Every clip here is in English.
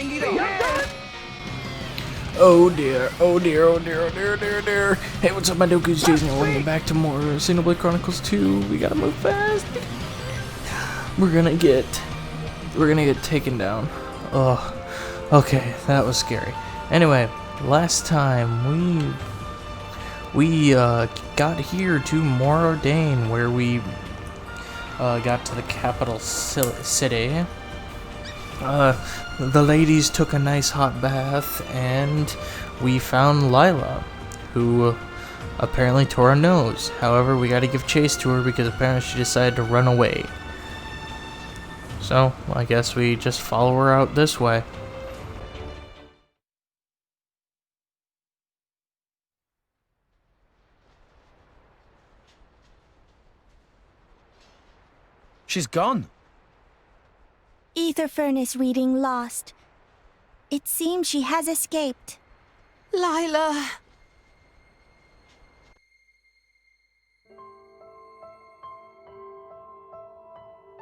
Bring it on. Oh dear, oh dear, oh dear, oh dear, oh dear, oh dear. Hey, what's up, my Doku's Jason? Welcome back to more Xenoblade Chronicles 2. We gotta move fast. We're gonna get taken down. Oh, okay, that was scary. Anyway, last time we got here to Morag, where we got to the capital city. The ladies took a nice hot bath, and we found Lila, who apparently Tora knows. However, we gotta give chase to her because apparently she decided to run away. So, I guess we just follow her out this way. She's gone. Ether furnace reading lost. It seems she has escaped. Lila!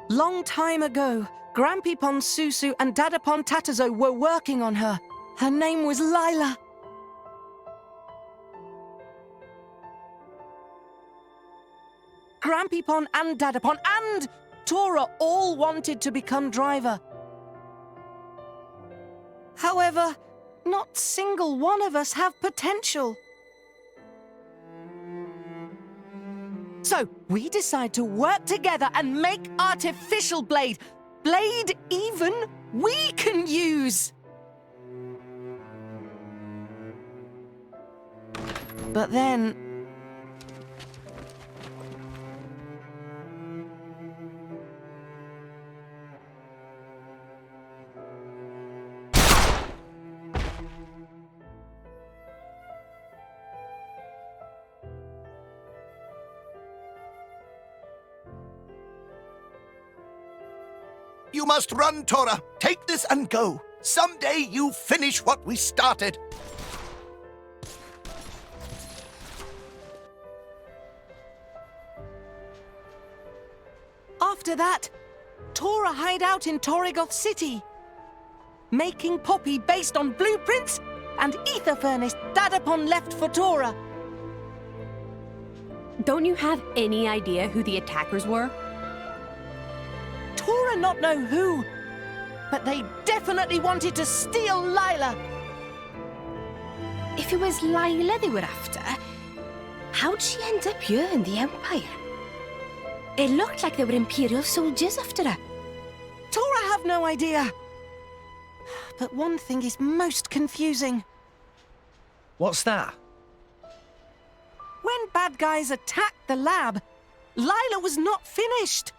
Long time ago, Grampypon Susu and Dadapon Tatazo were working on her. Her name was Lila. Grampypon and Dadapon and Tora all wanted to become driver. However, not single one of us have potential. So, we decide to work together and make artificial blade. Blade even we can use. But then... You must run, Tora. Take this and go. Someday you finish what we started. After that, Tora hide out in Torrigoth City, making Poppy based on blueprints and ether furnace Dadapon left for Tora. Don't you have any idea who the attackers were? Tora not know who, but they definitely wanted to steal Lila. If it was Lila they were after, how'd she end up here in the Empire? It looked like they were Imperial soldiers after her. Tora have no idea. But one thing is most confusing. What's that? When bad guys attacked the lab, Lila was not finished.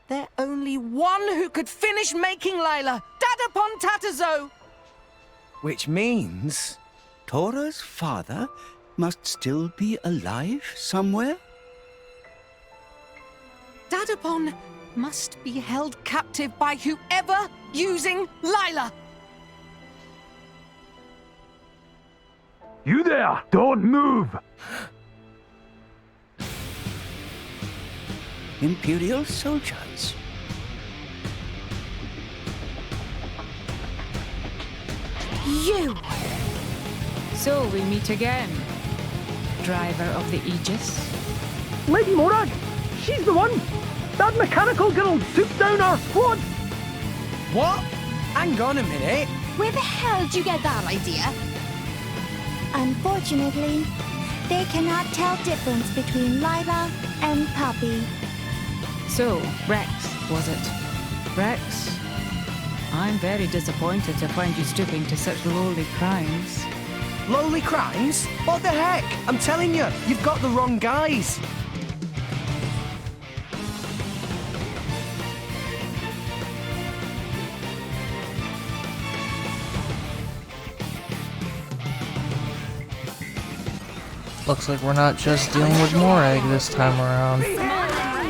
There's only one who could finish making Lila, Dadapon Tatazo. Which means Tora's father must still be alive somewhere? Dadapon must be held captive by whoever using Lila. You there! Don't move! Imperial soldiers. You! So we meet again, driver of the Aegis. Lady Morag! She's the one! That mechanical girl took down our squad! What? Hang on a minute. Where the hell did you get that idea? Unfortunately, they cannot tell difference between Lila and Poppy. So, Rex, was it? Rex? I'm very disappointed to find you stooping to such lowly crimes. Lowly crimes? What the heck? I'm telling you, you've got the wrong guys. Looks like we're not just dealing with Morag this time around.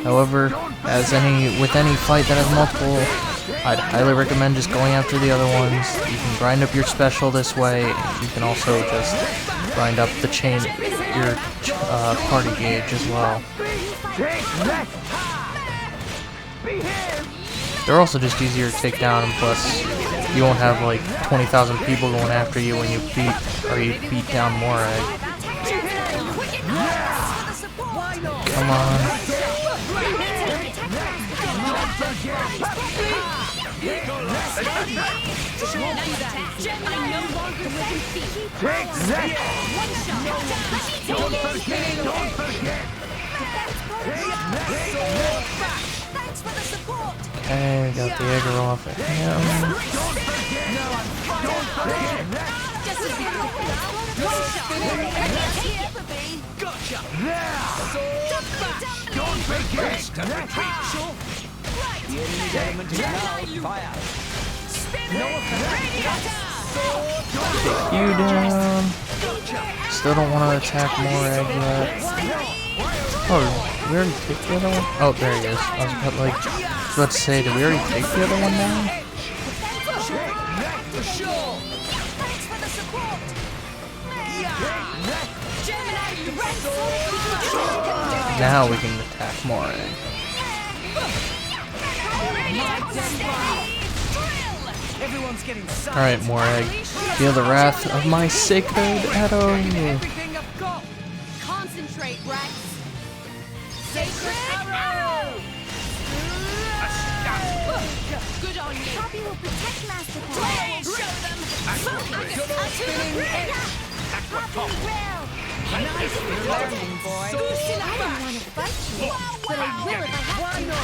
However, with any fight that has multiple, I'd highly recommend just going after the other ones. You can grind up your special this way. You can also just grind up the your party gauge as well. They're also just easier to take down, and plus, you won't have like 20,000 people going after you when you beat down Morag. Come on. Okay, got the aggro off at him. Take you down. Still don't want to attack Morag yet. Oh, we already take the other one? Oh, there he is. I was about to say, did we already take the other one down? Now we can attack Morag. Alright, Morag. Feel the wrath of my sacred arrow. Concentrate, Rex. Sacred arrow. Good on you. Poppy will protect Master Show them. Poppy will. Learning, boy. I don't want to fight you, but I will if I have to.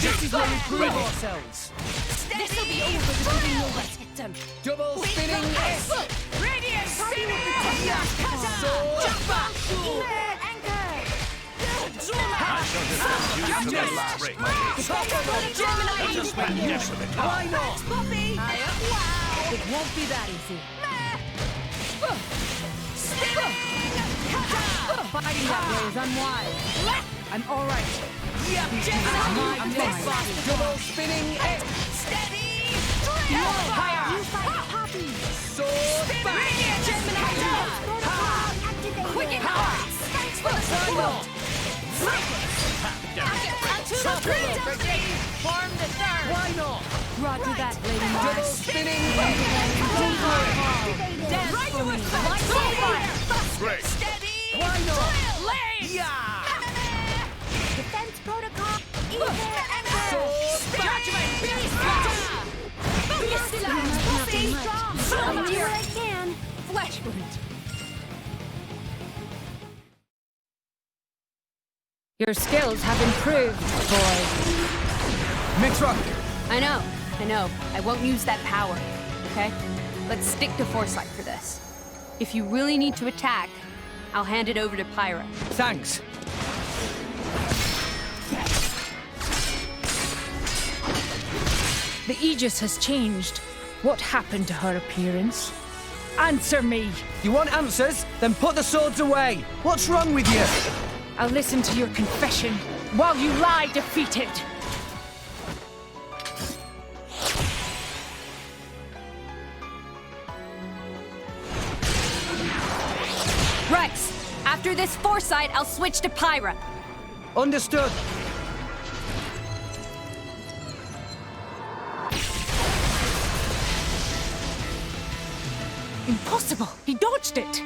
This is where we prove ourselves. This'll be over before we know what's hit them. Double spinning S. Radiant Poppy will protect Master Anchor. Why not? Poppy. It won't be that easy. Fighting that way is unwise. I'm all right. I'm next body. Double spinning S. Steady. You fight Poppy. Sword back. Activated. Quick and hard. Thanks for the support. Form the third. Why not? Roger that, Lady Double Morag. spinning Dance Right for me. with Like fire. Steady. Why not? Lay. Yeah. Defense protocol. Ether Anchor. Sword back. Stay strong. I'll do what I can. Flesh wound. Your skills have improved, boy. Mix-Rock. I know. I won't use that power, okay? Let's stick to foresight for this. If you really need to attack, I'll hand it over to Pyra. Thanks. The Aegis has changed. What happened to her appearance? Answer me! You want answers? Then put the swords away. What's wrong with you? I'll listen to your confession while you lie defeated. Rex, after this foresight, I'll switch to Pyra. Understood. Impossible! He dodged it!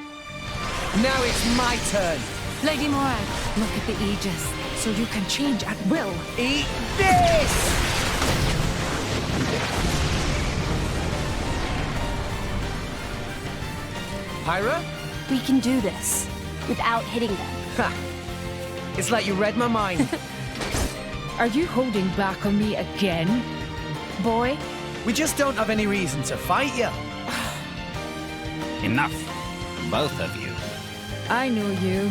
Now it's my turn. Lady Morag, look at the Aegis, so you can change at will. Eat this! Pyra? We can do this without hitting them. Ha! It's like you read my mind. Are you holding back on me again, boy? We just don't have any reason to fight you. Enough, both of you. I know you.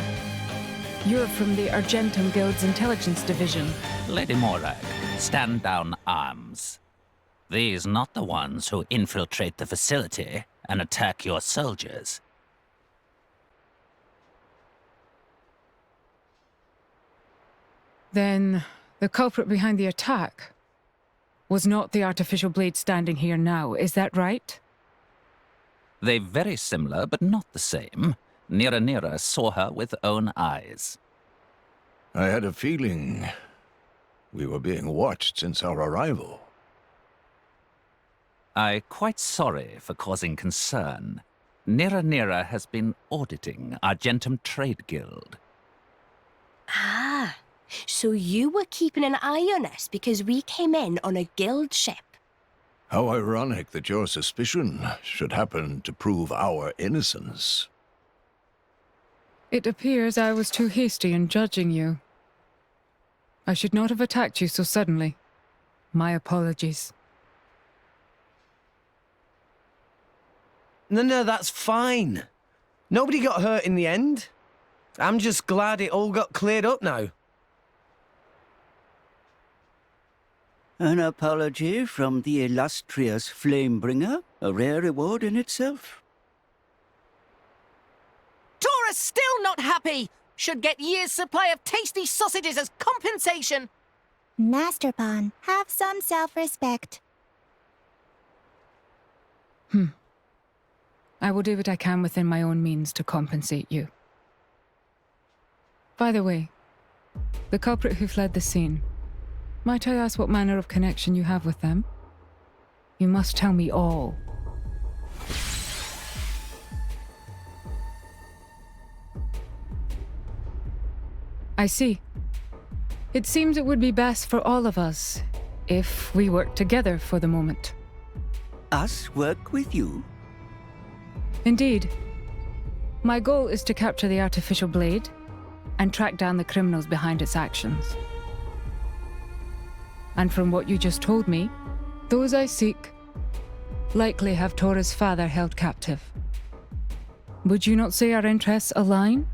You're from the Argentum Guild's intelligence division. Lady Morag, stand down arms. These not the ones who infiltrate the facility and attack your soldiers. Then the culprit behind the attack was not the artificial blade standing here now, is that right? They very similar, but not the same. Nira saw her with own eyes. I had a feeling We were being watched since our arrival. I'm quite sorry for causing concern. Nira has been auditing our Argentum Trade Guild. Ah, so you were keeping an eye on us because we came in on a guild ship. How ironic that your suspicion should happen to prove our innocence. It appears I was too hasty in judging you. I should not have attacked you so suddenly. My apologies. No, that's fine. Nobody got hurt in the end. I'm just glad it all got cleared up now. An apology from the illustrious Flamebringer, a rare reward in itself. Tora's still not happy! Should get year's supply of tasty sausages as compensation! Master Pawn, have some self-respect. I will do what I can within my own means to compensate you. By the way, the culprit who fled the scene, might I ask what manner of connection you have with them? You must tell me all. I see. It seems it would be best for all of us if we work together for the moment. Us work with you? Indeed. My goal is to capture the artificial blade and track down the criminals behind its actions. And from what you just told me, those I seek likely have Tora's father held captive. Would you not say our interests align?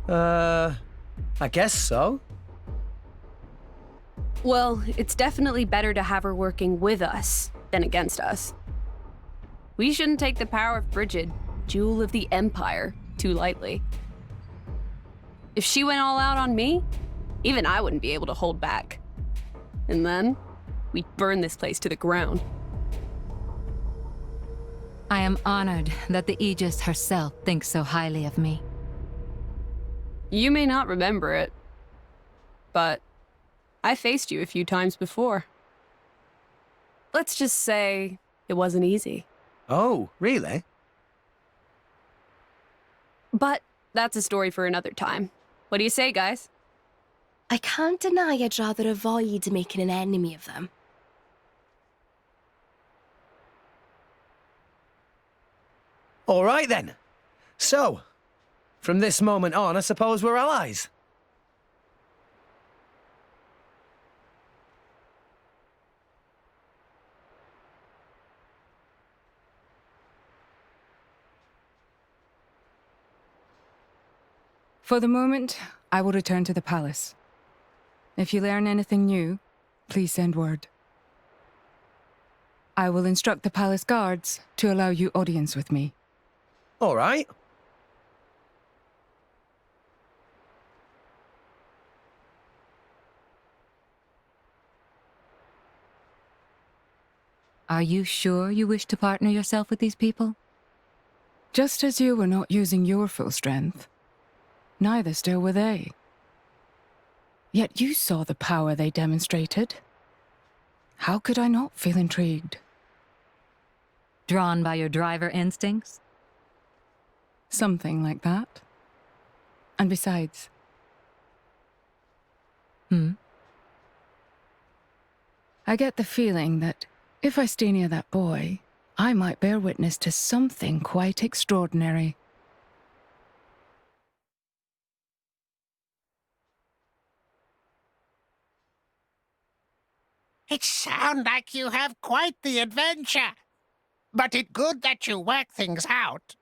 I guess so. Well, it's definitely better to have her working with us than against us. We shouldn't take the power of Brigid, jewel of the Empire, too lightly. If she went all out on me, even I wouldn't be able to hold back. And then, we'd burn this place to the ground. I am honored that the Aegis herself thinks so highly of me. You may not remember it, but I faced you a few times before. Let's just say it wasn't easy. Oh, really? But that's a story for another time. What do you say, guys? I can't deny I'd rather avoid making an enemy of them. All right then. So, from this moment on, I suppose we're allies. For the moment, I will return to the palace. If you learn anything new, please send word. I will instruct the palace guards to allow you audience with me. All right. Are you sure you wish to partner yourself with these people? Just as you were not using your full strength, neither still were they. Yet you saw the power they demonstrated. How could I not feel intrigued? Drawn by your driver instincts? Something like that. And besides... I get the feeling that if I stay near that boy, I might bear witness to something quite extraordinary. It sounds like you have quite the adventure. But it's good that you work things out.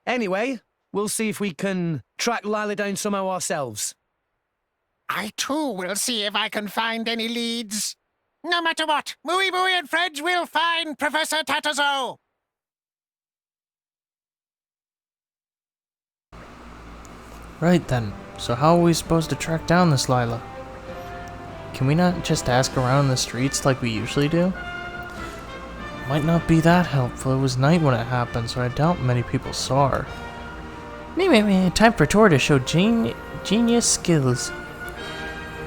Anyway, we'll see if we can track Lila down somehow ourselves. I too will see if I can find any leads. No matter what, Mooey Mooey and Fredge will find Professor Tatazo. Right then, so how are we supposed to track down this Lila? Can we not just ask around in the streets like we usually do? Might not be that helpful. It was night when it happened, so I doubt many people saw her. Time for Tor to show genius skills.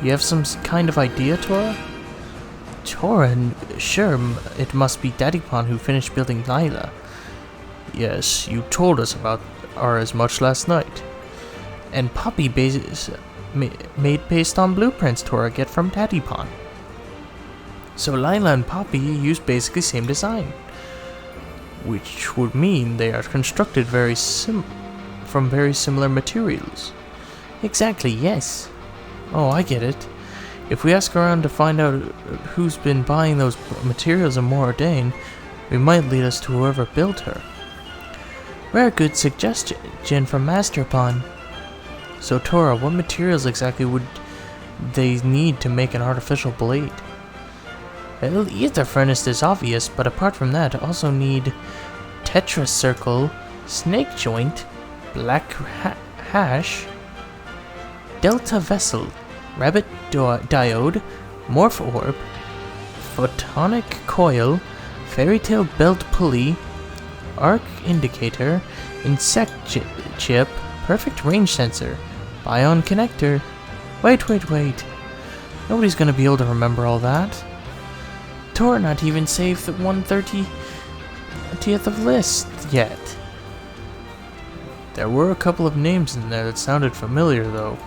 You have some kind of idea, Tora? Tora, sure, it must be Daddypon who finished building Lila. Yes, you told us about her as much last night. And Poppy made based on blueprints Tora get from Daddypon. So Lila and Poppy use basically same design, which would mean they are constructed from very similar materials. Exactly, yes. Oh, I get it. If we ask around to find out who's been buying those materials in Morag, we might lead us to whoever built her. Very good suggestion from Master Pon. So Tora, what materials exactly would they need to make an artificial blade? Well, ether furnace is obvious, but apart from that, also need Tetra Circle, Snake Joint, Black Hash, Delta Vessel, Rabbit Diode, Morph Orb, Photonic Coil, Fairy Tale Belt Pulley, Arc Indicator, Insect Chip, Perfect Range Sensor, Bion Connector. Wait. Nobody's gonna be able to remember all that. Tora not even saved the 130th of list yet. There were a couple of names in there that sounded familiar though.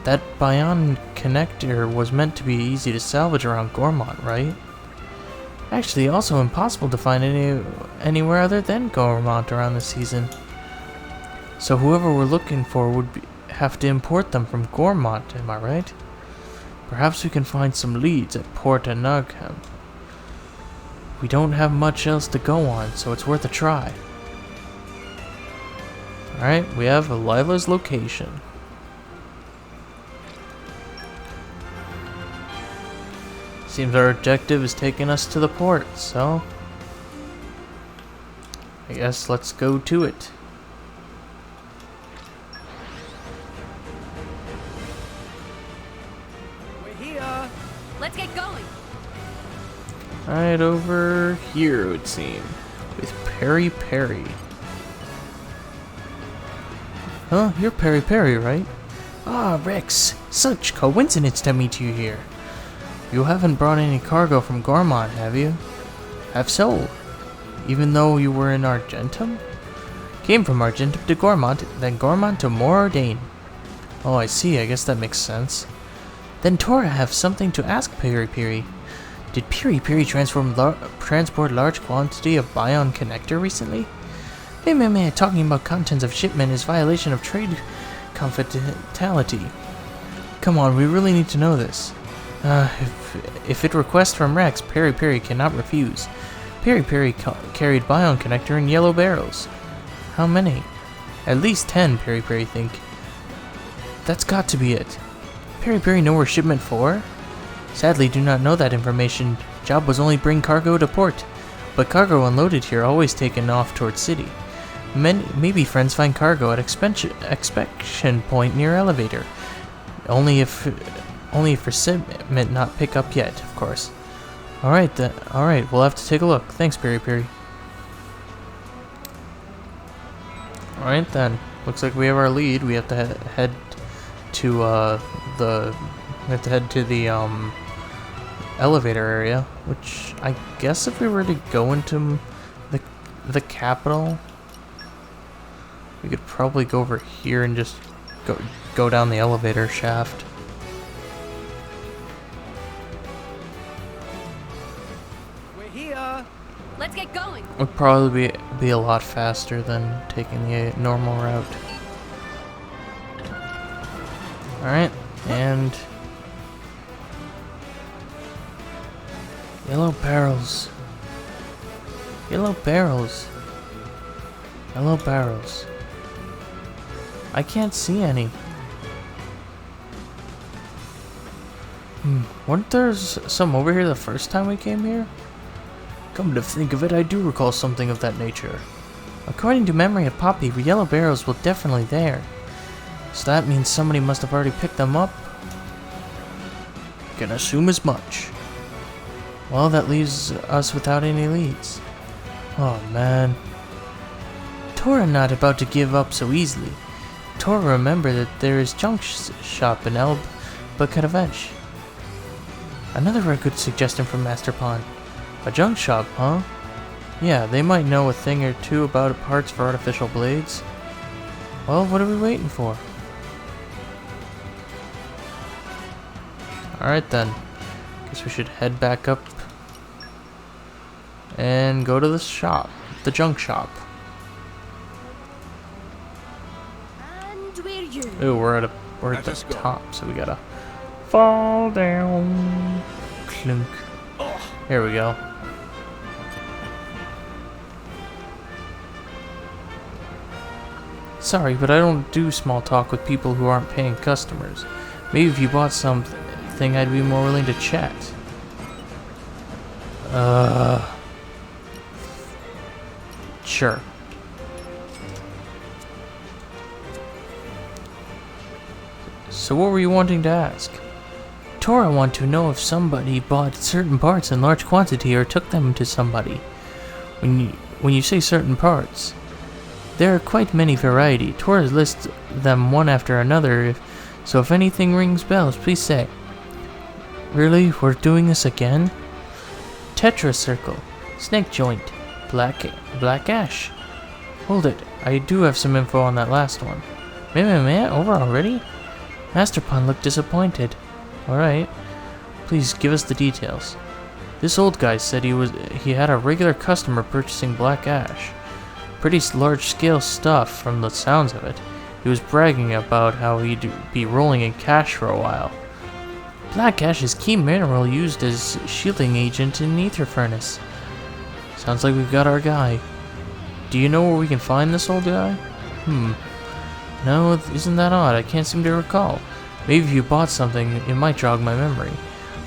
That Bion Connector was meant to be easy to salvage around Gormont, right? Actually, also impossible to find anywhere other than Gormont around this season. So whoever we're looking for would have to import them from Gormont, am I right? Perhaps we can find some leads at Port Anagham. We don't have much else to go on, so it's worth a try. Alright, we have Lila's location. Seems our objective is taking us to the port, so I guess let's go to it. We're here. Let's get going. Right over here, it would seem, with Perry. Huh? You're Perry, right? Ah, Rex. Such coincidence to meet you here. You haven't brought any cargo from Gormont, have you? Have so? Even though you were in Argentum? Came from Argentum to Gormont, then Gormont to Morag. Oh, I see. I guess that makes sense. Then Tora have something to ask Perry. Did Perry transport large quantity of Bion Connector recently? Meh, talking about contents of shipment is violation of trade confidentiality. Come on, we really need to know this. If it requests from Rex, Perry cannot refuse. Perry carried Bion Connector in yellow barrels. How many? At least 10, Perry think. That's got to be it. Perry know where shipment for? Sadly, do not know that information. Job was only bring cargo to port, but cargo unloaded here always taken off towards city. Maybe friends find cargo at inspection point near elevator. Only for shipment not pick up yet, of course. Alright then. Alright, we'll have to take a look. Thanks, Perry. Alright then. Looks like we have our lead. We have to head to the elevator area, which I guess if we were to go into the capital, we could probably go over here and just go down the elevator shaft. We're here. Let's get going. Would probably be a lot faster than taking the normal route. Alright, and yellow barrels. I can't see any. Weren't there some over here the first time we came here? Come to think of it, I do recall something of that nature. According to memory of Poppy, yellow barrels were definitely there. So that means somebody must have already picked them up. Can assume as much. Well, that leaves us without any leads. Oh man. Tora not about to give up so easily. Tora remember that there is junk shop in but could avenge. Another very good suggestion from Master Pawn. A junk shop, huh? Yeah, they might know a thing or two about parts for artificial blades. Well, what are we waiting for? Alright then. Guess we should head back up and go to the shop. The junk shop. And we're you. Ooh, we're at the top, so we gotta fall down. Clunk. Here we go. Sorry, but I don't do small talk with people who aren't paying customers. Maybe if you bought something, I'd be more willing to chat. Sure. So what were you wanting to ask? Tora want to know if somebody bought certain parts in large quantity or took them to somebody. When you say certain parts, there are quite many variety. Tora lists them one after another, so if anything rings bells, please say. Really? We're doing this again? Tetra Circle, Snake Joint, Black Ash. Hold it, I do have some info on that last one. Man, over already? Master Pawn looked disappointed. Alright, please give us the details. This old guy said he had a regular customer purchasing Black Ash. Pretty large-scale stuff from the sounds of it. He was bragging about how he'd be rolling in cash for a while. Black Ash is key mineral used as shielding agent in Ether Furnace. Sounds like we've got our guy. Do you know where we can find this old guy? No, isn't that odd? I can't seem to recall. Maybe if you bought something, it might jog my memory.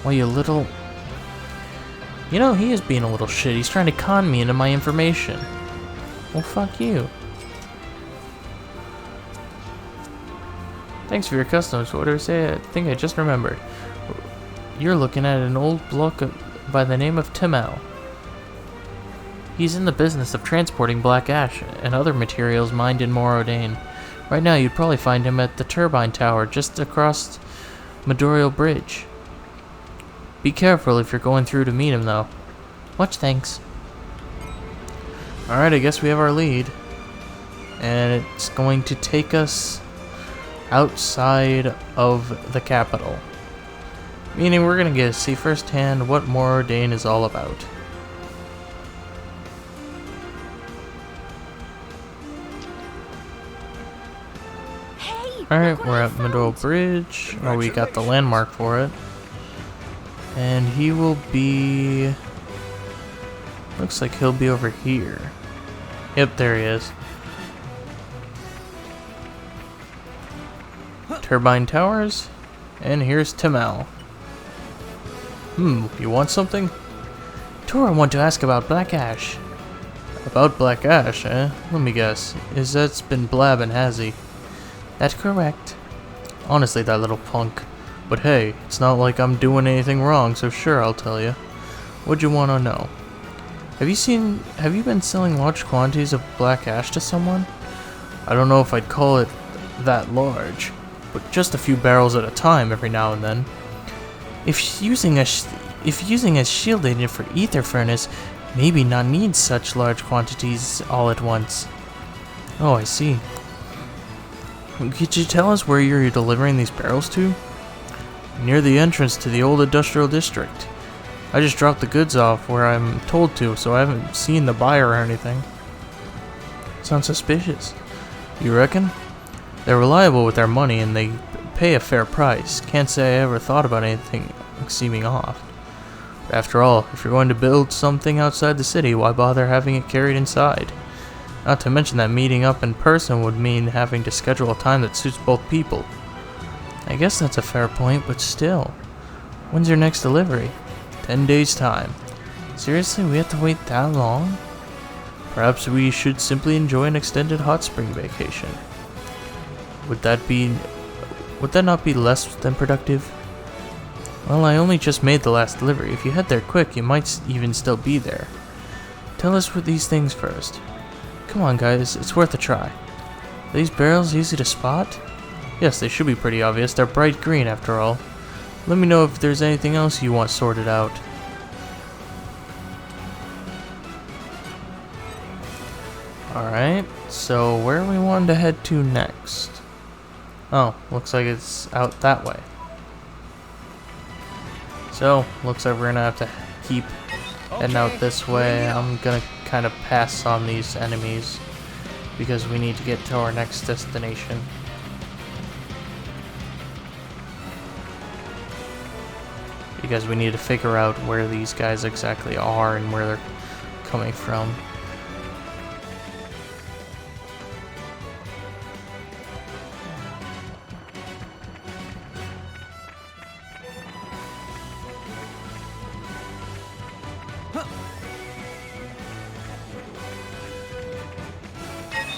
Why, you little... You know, he is being a little shit. He's trying to con me into my information. Well, fuck you. Thanks for your customs. What did I say? I think I just remembered. You're looking at an old bloke by the name of Timel. He's in the business of transporting Black Ash and other materials mined in Morag. Right now, you'd probably find him at the turbine tower just across Medorial Bridge. Be careful if you're going through to meet him, though. Much thanks. Alright, I guess we have our lead. And it's going to take us outside of the capital. Meaning we're going to get to see firsthand what Morag is all about. Alright, we're at Medorial Bridge. Oh, we got the landmark for it. And he will be... Looks like he'll be over here. Yep, there he is. Turbine Towers. And here's Timel. You want something? Tora want to ask about Black Ash. About Black Ash, eh? Let me guess. Izzet's been blabbing, has he? That's correct. Honestly, that little punk. But hey, it's not like I'm doing anything wrong, so sure, I'll tell you. What'd you want to know? Have you been selling large quantities of Black Ash to someone? I don't know if I'd call it that large, but just a few barrels at a time every now and then. If using a shield agent for Ether Furnace, maybe not need such large quantities all at once. Oh, I see. Could you tell us where you're delivering these barrels to? Near the entrance to the old industrial district. I just dropped the goods off where I'm told to, so I haven't seen the buyer or anything. Sounds suspicious. You reckon? They're reliable with their money and they pay a fair price. Can't say I ever thought about anything seeming off. After all, if you're going to build something outside the city, why bother having it carried inside? Not to mention that meeting up in person would mean having to schedule a time that suits both people. I guess that's a fair point, but still. When's your next delivery? 10 days' time. Seriously, we have to wait that long? Perhaps we should simply enjoy an extended hot spring vacation. Would that not be less than productive? Well, I only just made the last delivery. If you head there quick, you might even still be there. Tell us what these things first. Come on, guys, it's worth a try. Are these barrels easy to spot? Yes, they should be pretty obvious. They're bright green, after all. Let me know if there's anything else you want sorted out. Alright, so where we wanted to head to next? Oh, looks like it's out that way. So, looks like we're gonna have to keep heading out this way. I'm gonna kind of pass on these enemies because we need to get to our next destination. Because we need to figure out where these guys exactly are and where they're coming from.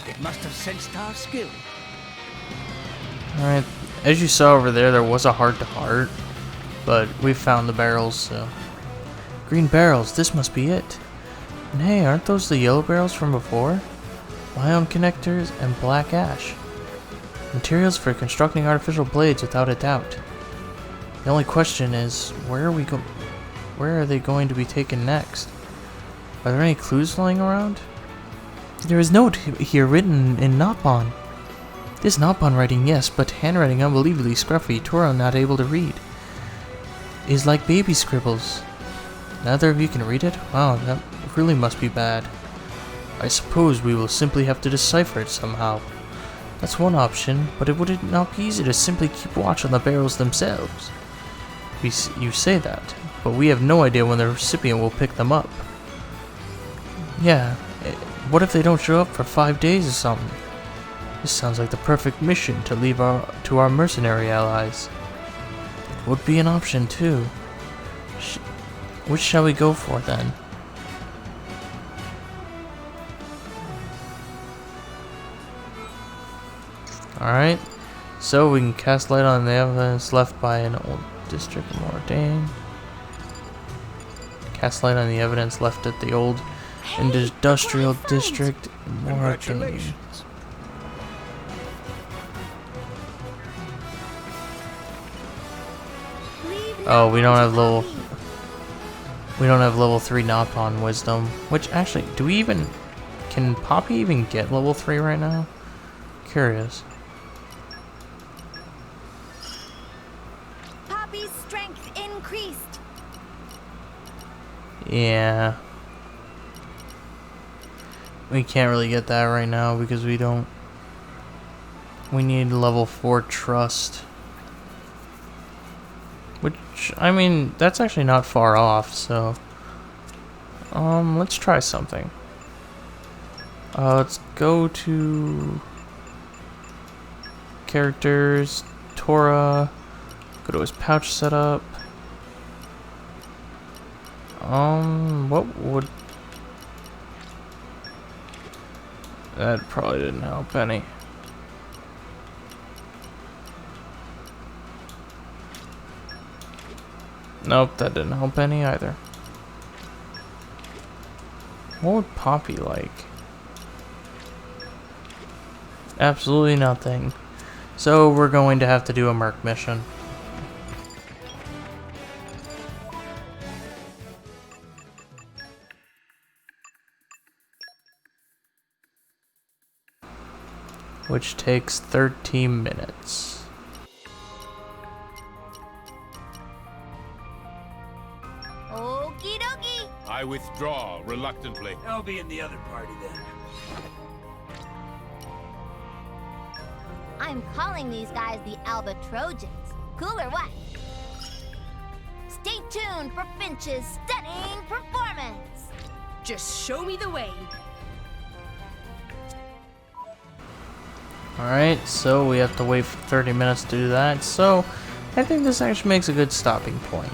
It must have sensed our skill. Alright, as you saw over there, there was a heart-to-heart. But we found the barrels, so... Green barrels, this must be it. And hey, aren't those the yellow barrels from before? Ion connectors and black ash. Materials for constructing artificial blades without a doubt. The only question is, where are they going to be taken next? Are there any clues lying around? There is a note here written in Nopon. This Nopon writing, yes, but handwriting unbelievably scruffy, Tora not able to read. Is like baby scribbles. Neither of you can read it? Wow, that really must be bad. I suppose we will simply have to decipher it somehow. That's one option, but would it not be easy to simply keep watch on the barrels themselves? You say that, but we have no idea when the recipient will pick them up. Yeah, what if they don't show up for 5 days or something? This sounds like the perfect mission to leave to our mercenary allies. Would be an option too. Which shall we go for then? Alright, so we can cast light on the evidence left by an old district Morag. Cast light on the evidence left at the old industrial district Morag. Oh, we don't have level 3 knock-on wisdom. Which actually, can Poppy even get level 3 right now? Curious. Poppy's strength increased. Yeah. We can't really get that right now because we need level 4 trust. Which, I mean, that's actually not far off, so... let's try something. Let's go to... Characters, Tora, go to his pouch setup. What would... That probably didn't help any. Nope, that didn't help any either. What would Poppy like? Absolutely nothing. So we're going to have to do a Merc mission. Which takes 13 minutes. Okie dokie. I withdraw reluctantly. I'll be in the other party then. I'm calling these guys the Alba Trojans. Cool or what? Stay tuned for Finch's stunning performance. Just show me the way. Alright, so we have to wait for 30 minutes to do that, so I think this actually makes a good stopping point.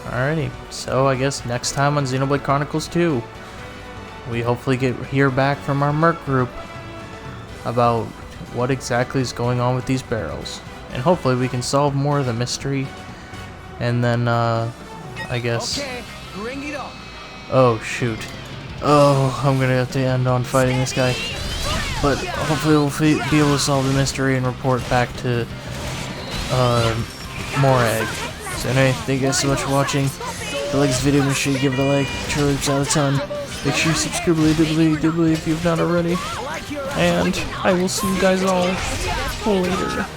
Alrighty, so I guess next time on Xenoblade Chronicles 2, we hopefully hear back from our Merc group about what exactly is going on with these barrels. And hopefully we can solve more of the mystery, and then, I guess... Okay, bring it on. Oh, shoot. Oh, I'm gonna have to end on fighting this guy. But hopefully we'll be able to solve the mystery and report back to Morag. So anyway, thank you guys so much for watching. If you like this video, make sure you give it a like. Truly helps out a ton. Make sure you subscribe doubly if you've not already. And I will see you guys all later.